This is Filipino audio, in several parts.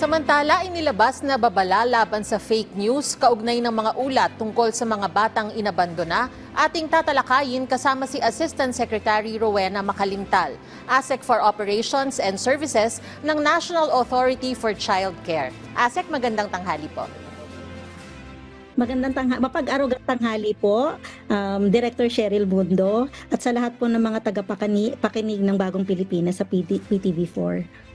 Samantala, inilabas na babala laban sa fake news kaugnay ng mga ulat tungkol sa mga batang inabandona. Ating tatalakayin kasama si Assistant Secretary Rowena Makalintal, ASEC for Operations and Services ng National Authority for Child Care. ASEC, magandang tanghali po. Magandang mapag-arugang tanghali po, Director Cheryl Mundo, at sa lahat po ng mga tagapakinig ng Bagong Pilipinas sa PTV4.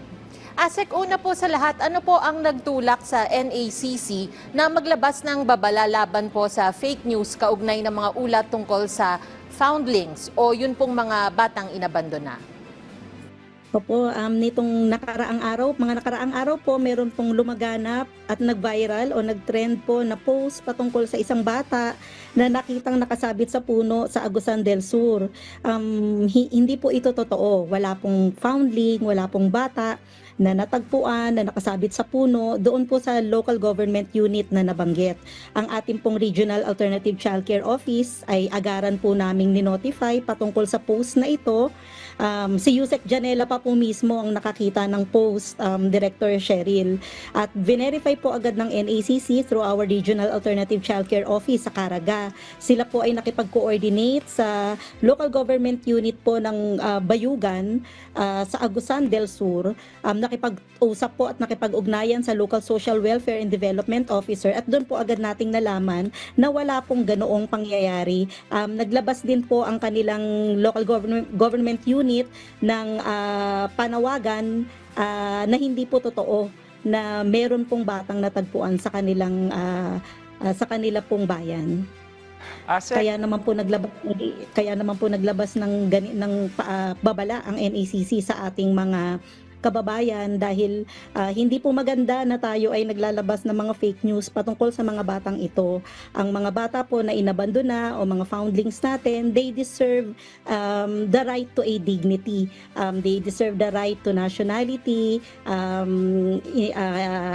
ASEC, una po sa lahat, ano po ang nagtulak sa NACC na maglabas ng babala laban po sa fake news kaugnay ng mga ulat tungkol sa foundlings o yun pong mga batang inabandona? Opo, nitong mga nakaraang araw po, meron pong lumaganap at nag-viral o nag-trend po na post patungkol sa isang bata na nakitang nakasabit sa puno sa Agusan del Sur. Hindi po ito totoo. Wala pong foundling, wala pong bata na natagpuan, na nakasabit sa puno, doon po sa local government unit na nabanggit. Ang ating pong Regional Alternative Childcare Office ay agaran po naming ni-notify patungkol sa post na ito. Si Yusek Janela pa po mismo ang nakakita ng post, Director Cheryl. At verify po agad ng NACC through our Regional Alternative Childcare Office sa Caraga. Sila po ay nakipag-coordinate sa local government unit po ng Bayugan sa Agusan del Sur. Nakipag-usap po at nakipag-ugnayan sa Local Social Welfare and Development Officer at doon po agad nating nalaman na wala pong ganoong pangyayari. Naglabas din po ang kanilang local government unit ng panawagan na hindi po totoo na meron pong batang natagpuan sa kanilang sa kanila pong bayan. Kaya naman po naglabas ng babala ang NACC sa ating mga kababayan dahil hindi po maganda na tayo ay naglalabas ng mga fake news patungkol sa mga batang ito. Ang mga bata po na inabandona o mga foundlings natin, they deserve the right to a dignity. They deserve the right to nationality,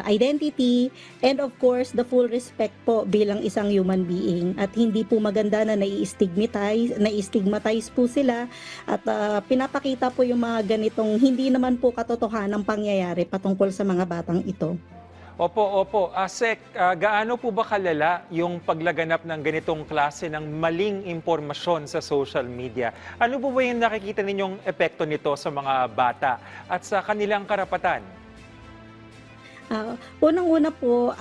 identity, and of course, the full respect po bilang isang human being. At hindi po maganda na nai-stigmatize po sila at pinapakita po yung mga ganitong hindi naman po katotohanang pangyayari patungkol sa mga batang ito. Opo. ASEC, gaano po ba kalala yung paglaganap ng ganitong klase ng maling impormasyon sa social media? Ano po ba yung nakikita ninyong epekto nito sa mga bata at sa kanilang karapatan? Unang-una po,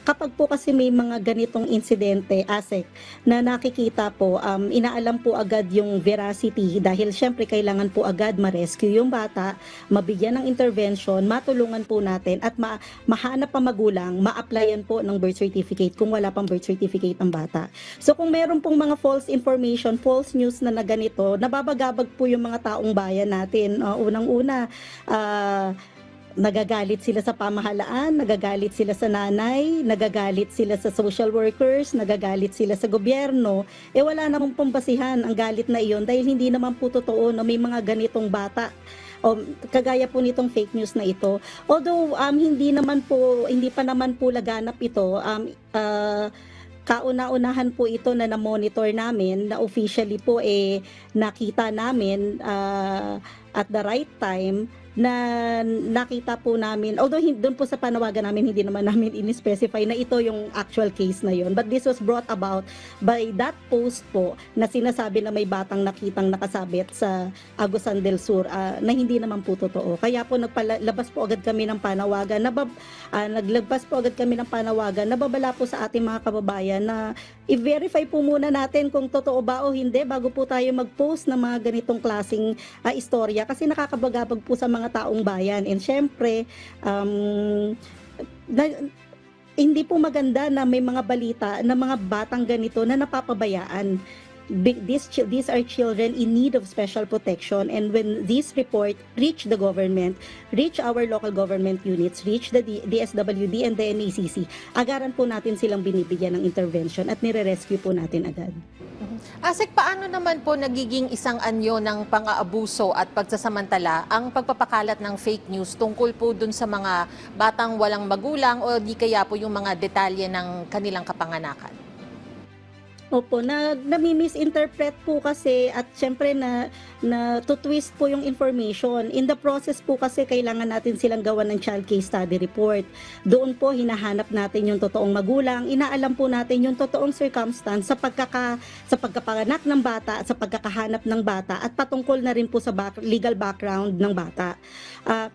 kapag po kasi may mga ganitong insidente, ASEC, na nakikita po, inaalam po agad yung veracity dahil syempre kailangan po agad ma-rescue yung bata, mabigyan ng intervention, matulungan po natin at mahanap pa magulang, ma-applyan po ng birth certificate kung wala pang birth certificate ang bata. So kung meron pong mga false information, false news na ganito, nababagabag po yung mga taong bayan natin. Unang-una, nagagalit sila sa pamahalaan, nagagalit sila sa nanay, nagagalit sila sa social workers, nagagalit sila sa gobyerno. Wala namang pambasihan ang galit na iyon dahil hindi naman po totoo na may mga ganitong bata. Kagaya po nitong fake news na ito. Although hindi pa naman po laganap ito, kauna-unahan po ito na na-monitor namin, na officially po nakita namin at the right time na nakita po namin, although doon po sa panawagan namin hindi naman namin in-specify na ito yung actual case na yon, but this was brought about by that post po na sinasabi na may batang nakitang nakasabit sa Agusan del Sur na hindi naman po totoo. Kaya po naglabas po agad kami ng panawagan na babala po sa ating mga kababayan na i-verify po muna natin kung totoo ba o hindi bago po tayo mag-post ng mga ganitong klaseng istorya kasi nakakabagabag po sa mga taong bayan. And syempre, hindi po maganda na may mga balita na mga batang ganito na napapabayaan. These are children in need of special protection, and when this report reach the government, reach our local government units, reach the DSWD and the NACC, agaran po natin silang binibigyan ng intervention at nire-rescue po natin agad. ASEC, paano naman po nagiging isang anyo ng pang-aabuso at pagsasamantala ang pagpapakalat ng fake news tungkol po dun sa mga batang walang magulang o di kaya po yung mga detalye ng kanilang kapanganakan? Opo, nami-misinterpret po kasi at syempre na to twist po yung information. In the process po kasi kailangan natin silang gawan ng child case study report. Doon po hinahanap natin yung totoong magulang, inaalam po natin yung totoong circumstance sa pagkapanganak ng bata at sa pagkakahanap ng bata at patungkol na rin po sa legal background ng bata.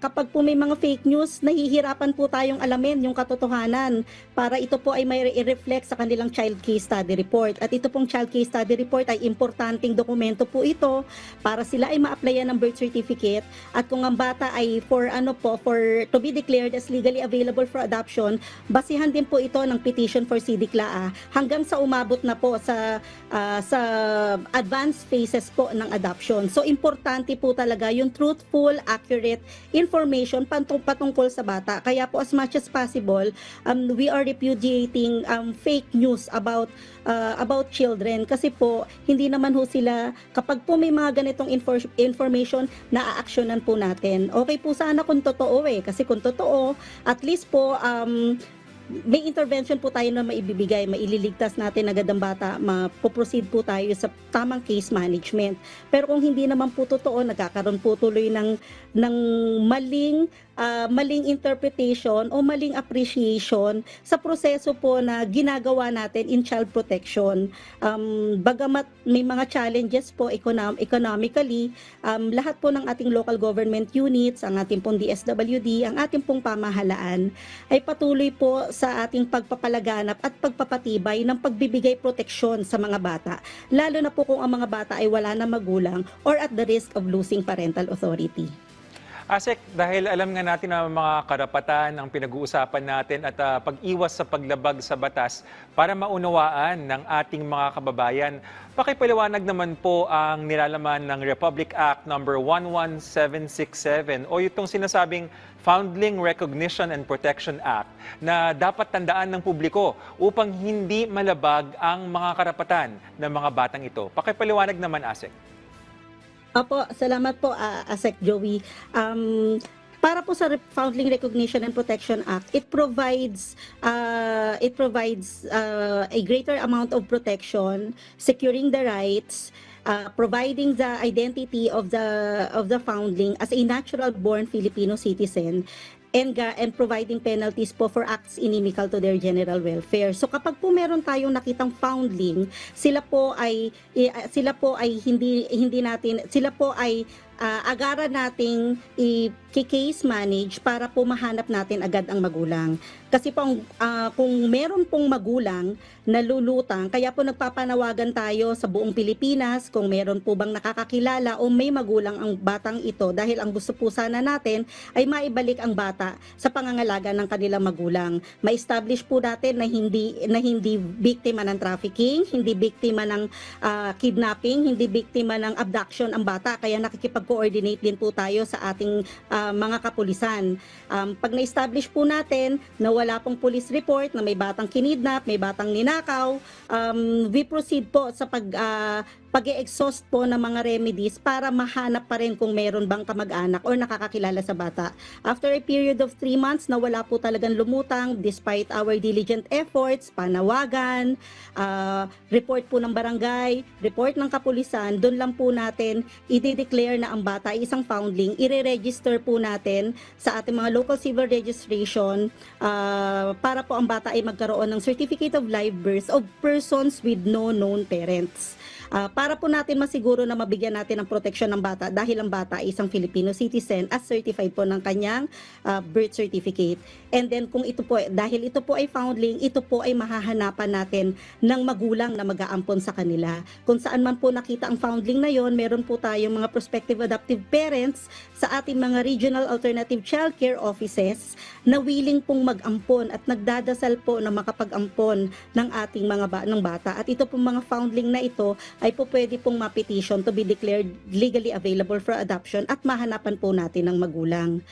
Kapag po may mga fake news, nahihirapan po tayong alamin yung katotohanan para ito po ay may i-reflect sa kanilang child case study report. At ito pong child case study report ay importanteng dokumento po ito para sila ay ma-applyan ng birth certificate at kung ang bata ay for to be declared as legally available for adoption, basihan din po ito ng petition for CDCLAA hanggang sa umabot na po sa advanced phases po ng adoption. So importante po talaga yung truthful, accurate information patungkol sa bata. Kaya po as much as possible, we are repudiating fake news about children kasi po hindi naman ho sila, kapag po may mga ganitong information, na-actionan po natin. Okay po sana kung totoo kasi kung totoo, at least po may intervention po tayo na maibibigay, maililigtas natin agad ang bata, mapoproceed po tayo sa tamang case management. Pero kung hindi naman po totoo, nagkakaroon po tuloy ng maling interpretation o maling appreciation sa proseso po na ginagawa natin in child protection. Bagamat may mga challenges po economically, lahat po ng ating local government units, ang ating pong DSWD, ang ating pong pamahalaan ay patuloy po sa ating pagpapalaganap at pagpapatibay ng pagbibigay proteksyon sa mga bata, lalo na po kung ang mga bata ay wala na magulang or at the risk of losing parental authority. Asek, dahil alam nga natin ang mga karapatan ang pinag-uusapan natin at pag-iwas sa paglabag sa batas para maunawaan ng ating mga kababayan, pakipaliwanag naman po ang nilalaman ng Republic Act number 11767 o itong sinasabing Foundling Recognition and Protection Act na dapat tandaan ng publiko upang hindi malabag ang mga karapatan ng mga batang ito. Pakipaliwanag naman, Asek. Opo, salamat po, Asek Joey. Para po sa Foundling Recognition and Protection Act, it provides a greater amount of protection, securing the rights, providing the identity of the foundling as a natural-born Filipino citizen, and providing penalties po for acts inimical to their general welfare. So kapag po meron tayong nakitang foundling, sila po ay agaran nating i-case manage para po mahanap natin agad ang magulang. Kasi po, kung meron pong magulang na lulutang, kaya po nagpapanawagan tayo sa buong Pilipinas kung meron po bang nakakakilala o may magulang ang batang ito, dahil ang gusto po sana natin ay maibalik ang bata sa pangangalaga ng kanilang magulang. Ma-establish po natin na hindi biktima ng trafficking, hindi biktima ng kidnapping, hindi biktima ng abduction ang bata, kaya nakikipag-coordinate din po tayo sa ating mga kapulisan. Pag na-establish po natin na wala pong police report na may batang kinidnap, may batang ninakaw, we proceed po sa pag-e-exhaust po ng mga remedies para mahanap pa rin kung meron bang kamag-anak or nakakakilala sa bata. After a period of 3 months na wala po talagang lumutang, despite our diligent efforts, panawagan, report po ng barangay, report ng kapulisan, doon lang po natin i-declare na ang bata ay isang foundling, i-register po natin sa ating mga local civil registration para po ang bata ay magkaroon ng Certificate of Live Birth of persons with no known parents. Para po natin masiguro na mabigyan natin ng proteksyon ng bata dahil ang bata ay isang Filipino citizen as certified po ng kanyang birth certificate. And then kung ito po, dahil ito po ay foundling, ito po ay mahahanapan natin ng magulang na mag-aampon sa kanila. Kung saan man po nakita ang foundling na yon, meron po tayong mga prospective adoptive parents sa ating mga regional alternative child care offices na willing pong mag-ampon at nagdadasal po na makapag-ampon ng ating ng bata. At ito pong mga foundling na ito ay po pwede pong ma-petition to be declared legally available for adoption at mahanapan po natin ng magulang.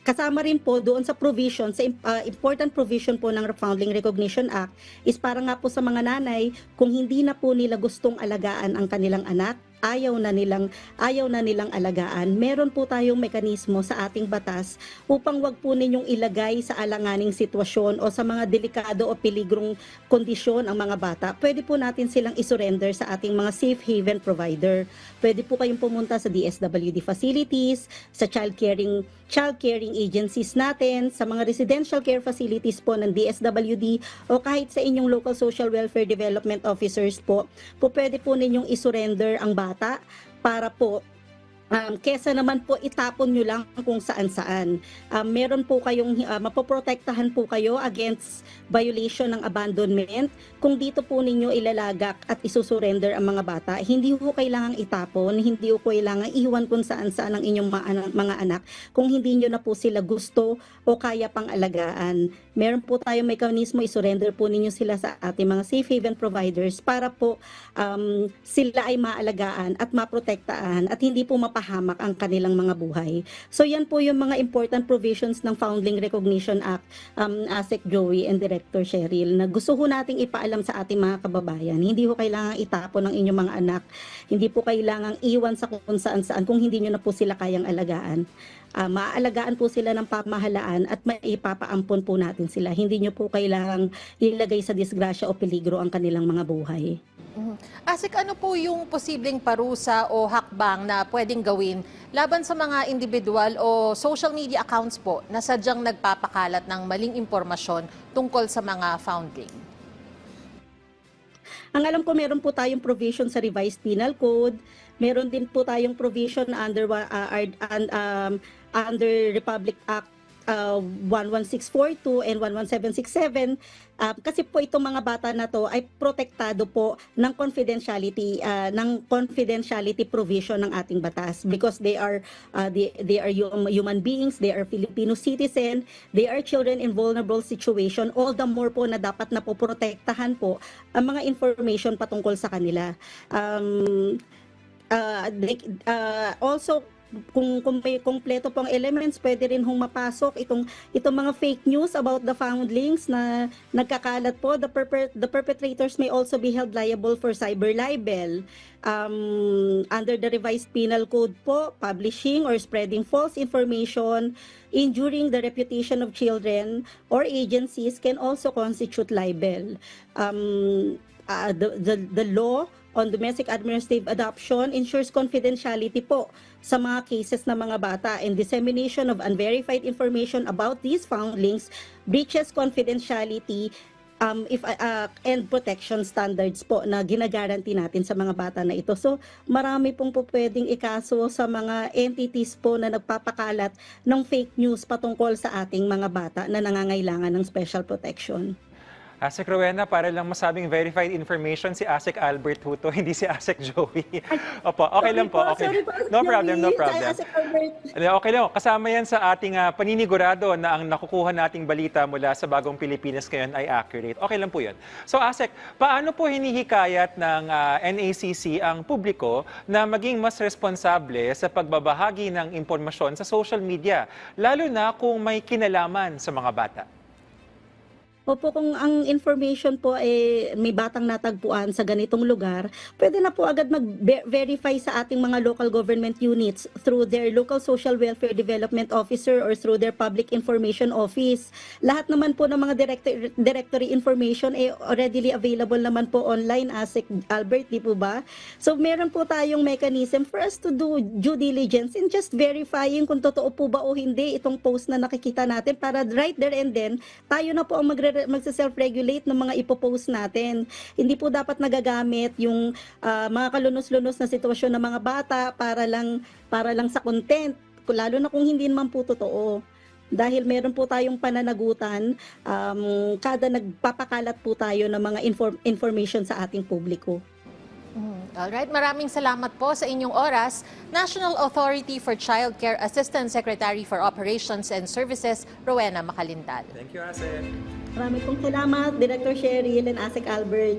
Kasama rin po doon sa provision, sa important provision po ng Foundling Recognition Act is para nga po sa mga nanay, kung hindi na po nila gustong alagaan ang kanilang anak, ayaw na nilang alagaan, meron po tayong mekanismo sa ating batas upang wag po ninyong ilagay sa alanganing sitwasyon o sa mga delikado o peligrong kondisyon ang mga bata. Pwede po natin silang isurrender sa ating mga safe haven provider. Pwede po kayong pumunta sa DSWD facilities, sa child caring agencies natin, sa mga residential care facilities po ng DSWD o kahit sa inyong local social welfare development officers po pwede po ninyong isurrender ang bata para po kesa naman po itapon nyo lang kung saan-saan. Meron po kayong, mapoprotektahan po kayo against violation ng abandonment. Kung dito po ninyo ilalagak at isusurrender ang mga bata, hindi po kailangang itapon, hindi po kailangang iwan kung saan-saan ang inyong mga anak kung hindi nyo na po sila gusto o kaya pang alagaan. Meron po tayong mekanismo, isurrender po ninyo sila sa ating mga safe haven providers para po sila ay maalagaan at maprotektaan at hindi po mapahamak ang kanilang mga buhay. So yan po yung mga important provisions ng Foundling Recognition Act, ASEC Joey and Director Cheryl, na gusto ho nating ipaalam sa ating mga kababayan. Hindi ho kailangang itapon ng inyong mga anak, hindi po kailangang iwan sa kung saan-saan kung hindi nyo na po sila kayang alagaan. Maaalagaan po sila ng pamahalaan at maipapaampon po natin sila. Hindi nyo po kailangang ilagay sa disgrasya o peligro ang kanilang mga buhay. ASEC, ano po yung posibleng parusa o hakbang na pwedeng gawin laban sa mga individual o social media accounts po na sadyang nagpapakalat ng maling impormasyon tungkol sa mga foundling? Ang alam ko, meron po tayong provision sa Revised Penal Code. Meron din po tayong provision under Republic Act 11642 and 11767. Kasi po itong mga bata na to ay protektado po ng confidentiality provision ng ating batas because they are human beings, they are Filipino citizen, they are children in vulnerable situation. All the more po na dapat na po protektahan po ang mga information patungkol sa kanila. Also, kung may kompleto pong elements, pwede rin hong mapasok itong mga fake news about the foundlings na nagkakalat po. The perpetrators may also be held liable for cyber libel. Under the Revised Penal Code po, publishing or spreading false information, injuring the reputation of children or agencies can also constitute libel. The law on domestic administrative adoption ensures confidentiality po sa mga cases ng mga bata, and dissemination of unverified information about these foundlings breaches confidentiality and protection standards po na ginagaranti natin sa mga bata na ito. So marami pong pwedeng ikaso sa mga entities po na nagpapakalat ng fake news patungkol sa ating mga bata na nangangailangan ng special protection. ASEC Rowena, para lang masabing verified information, si ASEC Albert Huto, hindi si ASEC Joey. Opo, okay lang po. Okay. No problem, no problem. Okay lang. Kasama yan sa ating paninigurado na ang nakukuha nating balita mula sa Bagong Pilipinas ngayon ay accurate. Okay lang po yun. So ASEC, paano po hinihikayat ng NACC ang publiko na maging mas responsable sa pagbabahagi ng impormasyon sa social media, lalo na kung may kinalaman sa mga bata? Opo, kung ang information po may batang natagpuan sa ganitong lugar, pwede na po agad mag-verify sa ating mga local government units through their local social welfare development officer or through their public information office. Lahat naman po ng mga directory information readily available naman po online, ASEC Albert, di po ba? So meron po tayong mechanism for us to do due diligence in just verifying kung totoo po ba o hindi itong post na nakikita natin para right there and then tayo na po ang magse-self-regulate ng mga ipopost natin. Hindi po dapat nagagamit yung mga kalunos-lunos na sitwasyon ng mga bata para lang sa content, lalo na kung hindi naman po totoo. Dahil meron po tayong pananagutan, kada nagpapakalat po tayo ng mga information sa ating publiko. Alright, maraming salamat po sa inyong oras. National Authority for Child Care Assistant Secretary for Operations and Services, Rowena Macalintal. Thank you, ASEC. Maraming pong salamat, Director Cheryl and ASEC Albert.